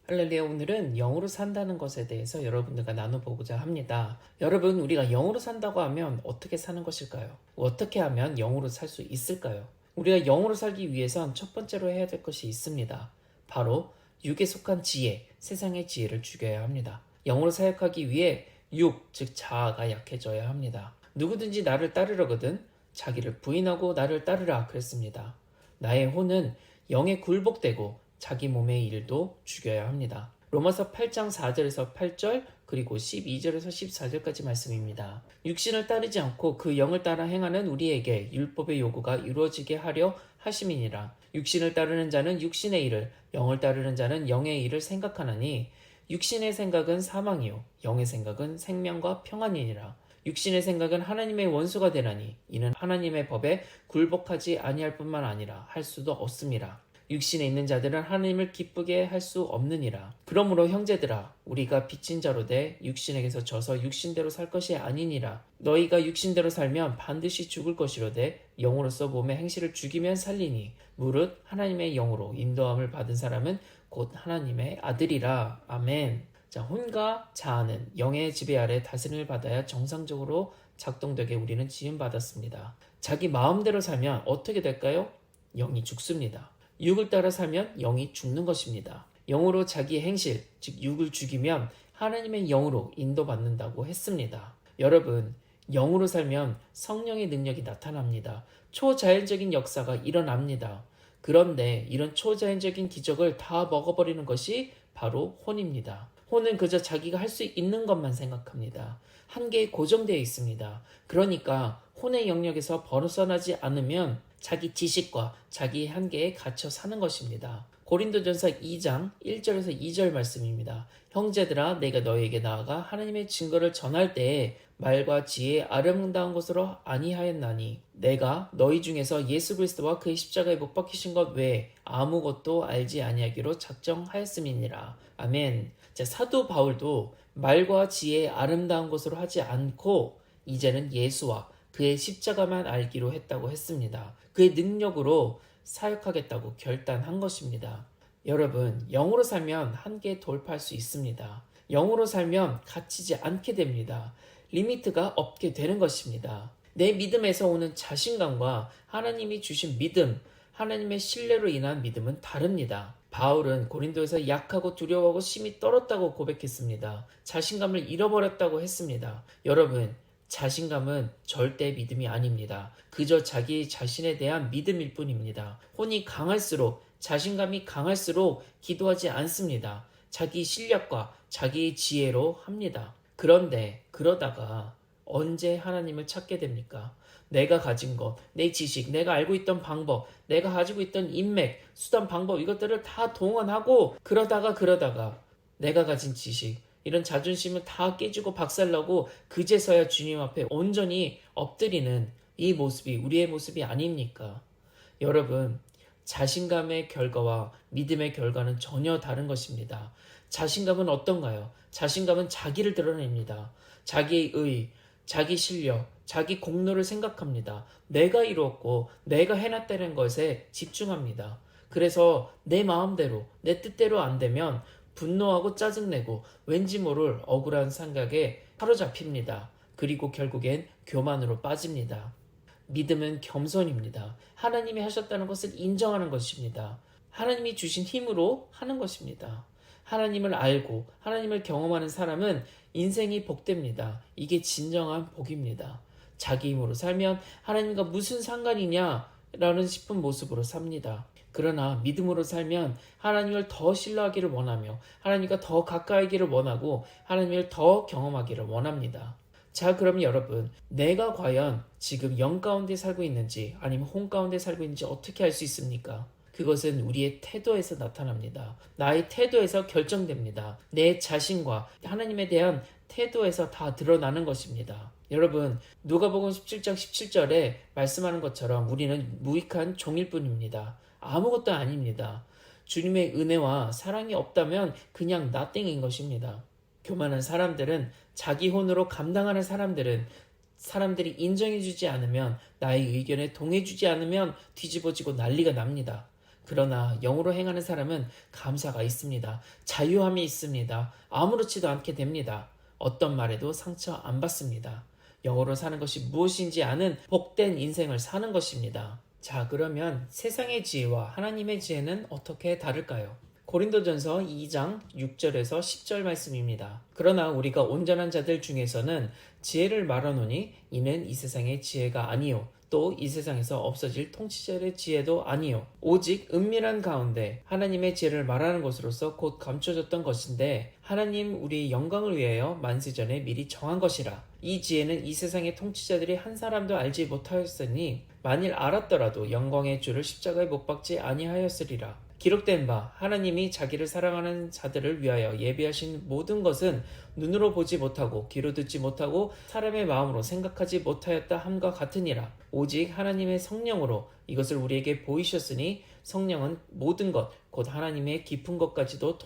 할렐루야, 오늘은 영으로 산다는 것에 대해서 여러분들과 나눠보고자 합니다. 여러분, 우리가 영으로 산다고 하면 어떻게 사는 것일까요? 어떻게 하면 영으로 살 수 있을까요? 우리가 영으로 살기 위해선 첫 번째로 해야 될 것이 있습니다. 바로 육에 속한 지혜, 세상의 지혜를 죽여야 합니다. 영으로 사역하기 위해 육, 즉 자아가 약해져야 합니다. 누구든지 나를 따르려거든 자기를 부인하고 나를 따르라 그랬습니다. 나의 혼은 영에 굴복되고 자기 몸의 일도 죽여야 합니다. 로마서 8장 4절에서 8절 그리고 12절에서 14절까지 말씀입니다. 육신을 따르지 않고 그 영을 따라 행하는 우리에게 율법의 요구가 이루어지게 하려 하심이니라. 육신을 따르는 자는 육신의 일을, 영을 따르는 자는 영의 일을 생각하나니 육신의 생각은 사망이요 영의 생각은 생명과 평안이니라. 육신의 생각은 하나님의 원수가 되나니 이는 하나님의 법에 굴복하지 아니할 뿐만 아니라 할 수도 없음이라. 육신에 있는 자들은 하나님을 기쁘게 할 수 없느니라. 그러므로 형제들아 우리가 빚진 자로 돼 육신에게서 져서 육신대로 살 것이 아니니라. 너희가 육신대로 살면 반드시 죽을 것이로되 영으로서 몸의 행실을 죽이면 살리니 무릇 하나님의 영으로 인도함을 받은 사람은 곧 하나님의 아들이라. 아멘. 자, 혼과 자아는 영의 지배 아래 다스림을 받아야 정상적으로 작동되게 우리는 지음받았습니다. 자기 마음대로 살면 어떻게 될까요? 영이 죽습니다. 육을 따라 살면 영이 죽는 것입니다. 영으로 자기의 행실, 즉 육을 죽이면 하나님의 영으로 인도받는다고 했습니다. 여러분, 영으로 살면 성령의 능력이 나타납니다. 초자연적인 역사가 일어납니다. 그런데 이런 초자연적인 기적을 다 먹어버리는 것이 바로 혼입니다. 혼은 그저 자기가 할 수 있는 것만 생각합니다. 한계에 고정되어 있습니다. 그러니까 혼의 영역에서 벗어나지 않으면 자기 지식과 자기 한계에 갇혀 사는 것입니다. 고린도전서 2장 1절에서 2절 말씀입니다. 형제들아 내가 너희에게 나아가 하나님의 증거를 전할 때에 말과 지혜에 아름다운 것으로 아니하였나니 내가 너희 중에서 예수 그리스도와 그의 십자가에 못 박히신 것 외에 아무것도 알지 아니하기로 작정하였음이니라. 아멘. 자, 사도 바울도 말과 지혜에 아름다운 것으로 하지 않고 이제는 예수와 그의 십자가만 알기로 했다고 했습니다. 그의 능력으로 사역하겠다고 결단한 것입니다. 여러분, 영으로 살면 한계에 돌파할 수 있습니다. 영으로 살면 갇히지 않게 됩니다. 리미트가 없게 되는 것입니다. 내 믿음에서 오는 자신감과 하나님이 주신 믿음, 하나님의 신뢰로 인한 믿음은 다릅니다. 바울은 고린도에서 약하고 두려워하고 심히 떨었다고 고백했습니다. 자신감을 잃어버렸다고 했습니다. 여러분, 자신감은 절대 믿음이 아닙니다. 그저 자기 자신에 대한 믿음일 뿐입니다. 혼이 강할수록, 자신감이 강할수록 기도하지 않습니다. 자기 실력과 자기 지혜로 합니다. 그런데 그러다가 언제 하나님을 찾게 됩니까? 내가 가진 것, 내 지식, 내가 알고 있던 방법, 내가 가지고 있던 인맥, 수단, 방법 이것들을 다 동원하고 그러다가 내가 가진 지식, 이런 자존심을 다 깨지고 박살나고 그제서야 주님 앞에 온전히 엎드리는 이 모습이 우리의 모습이 아닙니까? 여러분, 자신감의 결과와 믿음의 결과는 전혀 다른 것입니다. 자신감은 어떤가요? 자신감은 자기를 드러냅니다. 자기의 의, 자기 실력, 자기 공로를 생각합니다. 내가 이루었고 내가 해놨다는 것에 집중합니다. 그래서 내 마음대로, 내 뜻대로 안 되면 분노하고 짜증내고 왠지 모를 억울한 생각에 사로잡힙니다. 그리고 결국엔 교만으로 빠집니다. 믿음은 겸손입니다. 하나님이 하셨다는 것을 인정하는 것입니다. 하나님이 주신 힘으로 하는 것입니다. 하나님을 알고 하나님을 경험하는 사람은 인생이 복됩니다. 이게 진정한 복입니다. 자기 힘으로 살면 하나님과 무슨 상관이냐라는 싶은 모습으로 삽니다. 그러나 믿음으로 살면 하나님을 더 신뢰하기를 원하며 하나님과 더 가까이기를 원하고 하나님을 더 경험하기를 원합니다. 자, 그럼 여러분, 내가 과연 지금 영 가운데 살고 있는지 아니면 혼 가운데 살고 있는지 어떻게 알 수 있습니까? 그것은 우리의 태도에서 나타납니다. 나의 태도에서 결정됩니다. 내 자신과 하나님에 대한 태도에서 다 드러나는 것입니다. 여러분, 누가복음 17장 17절에 말씀하는 것처럼 우리는 무익한 종일 뿐입니다. 아무것도 아닙니다. 주님의 은혜와 사랑이 없다면 그냥 nothing인 것입니다. 교만한 사람들은 자기 혼으로 감당하는 사람들이 인정해주지 않으면 나의 의견에 동해주지 않으면 뒤집어지고 난리가 납니다. 그러나 영으로 행하는 사람은 감사가 있습니다. 자유함이 있습니다. 아무렇지도 않게 됩니다. 어떤 말에도 상처 안 받습니다. 영으로 사는 것이 무엇인지 아는 복된 인생을 사는 것입니다. 자, 그러면 세상의 지혜와 하나님의 지혜는 어떻게 다를까요? 고린도전서 2장 6절에서 10절 말씀입니다. 그러나 우리가 온전한 자들 중에서는 지혜를 말하노니 이는 이 세상의 지혜가 아니요 또 이 세상에서 없어질 통치자의 지혜도 아니요 오직 은밀한 가운데 하나님의 지혜를 말하는 것으로서 곧 감춰졌던 것인데 하나님 우리의 영광을 위하여 만세전에 미리 정한 것이라. 이 지혜는 이 세상의 통치자들이 한 사람도 알지 못하였으니 만일 알았더라도 영광의 주를 십자가에 못 박지 아니하였으리라. 기록된 바 하나님이 자기를 사랑하는 자들을 위하여 예비하신 모든 것은 눈으로 보지 못하고 귀로 듣지 못하고 사람의 마음으로 생각하지 못하였다 함과 같으니라. 오직 하나님의 성령으로 이것을 우리에게 보이셨으니 성령은 모든 것 곧 하나님의 깊은 것까지도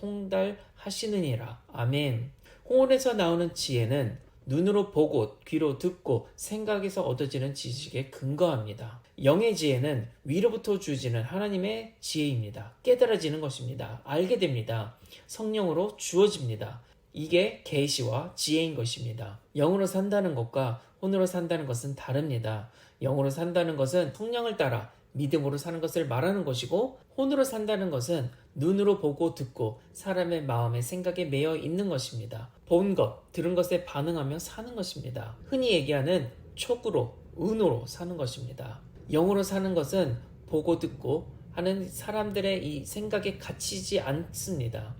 통달하시느니라. 아멘. 홍원에서 나오는 지혜는 눈으로 보고 귀로 듣고 생각에서 얻어지는 지식에 근거합니다. 영의 지혜는 위로부터 주어지는 하나님의 지혜입니다. 깨달아지는 것입니다. 알게 됩니다. 성령으로 주어집니다. 이게 계시와 지혜인 것입니다. 영으로 산다는 것과 혼으로 산다는 것은 다릅니다. 영으로 산다는 것은 성령을 따라 믿음으로 사는 것을 말하는 것이고 혼으로 산다는 것은 눈으로 보고 듣고 사람의 마음에 생각에 매여 있는 것입니다. 본 것, 들은 것에 반응하며 사는 것입니다. 흔히 얘기하는 촉으로, 은으로 사는 것입니다. 영으로 사는 것은 보고 듣고 하는 사람들의 이 생각에 갇히지 않습니다.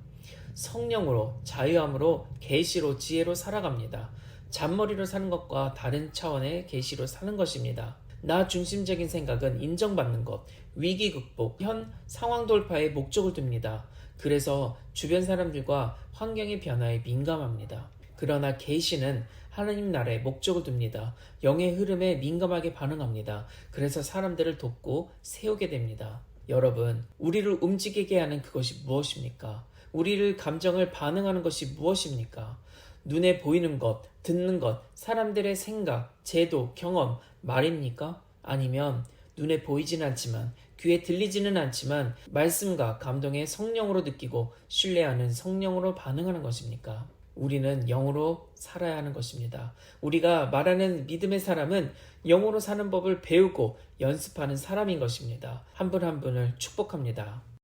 성령으로, 자유함으로, 계시로, 지혜로 살아갑니다. 잔머리로 사는 것과 다른 차원의 계시로 사는 것입니다. 나 중심적인 생각은 인정받는 것, 위기 극복, 현 상황 돌파에 목적을 둡니다. 그래서 주변 사람들과 환경의 변화에 민감합니다. 그러나 계시는 하나님 나라에 목적을 둡니다. 영의 흐름에 민감하게 반응합니다. 그래서 사람들을 돕고 세우게 됩니다. 여러분, 우리를 움직이게 하는 그것이 무엇입니까? 우리를 감정을 반응하는 것이 무엇입니까? 눈에 보이는 것, 듣는 것, 사람들의 생각, 제도, 경험, 말입니까? 아니면 눈에 보이지는 않지만 귀에 들리지는 않지만 말씀과 감동의 성령으로 느끼고 신뢰하는 성령으로 반응하는 것입니까? 우리는 영으로 살아야 하는 것입니다. 우리가 말하는 믿음의 사람은 영으로 사는 법을 배우고 연습하는 사람인 것입니다. 한 분 한 분을 축복합니다.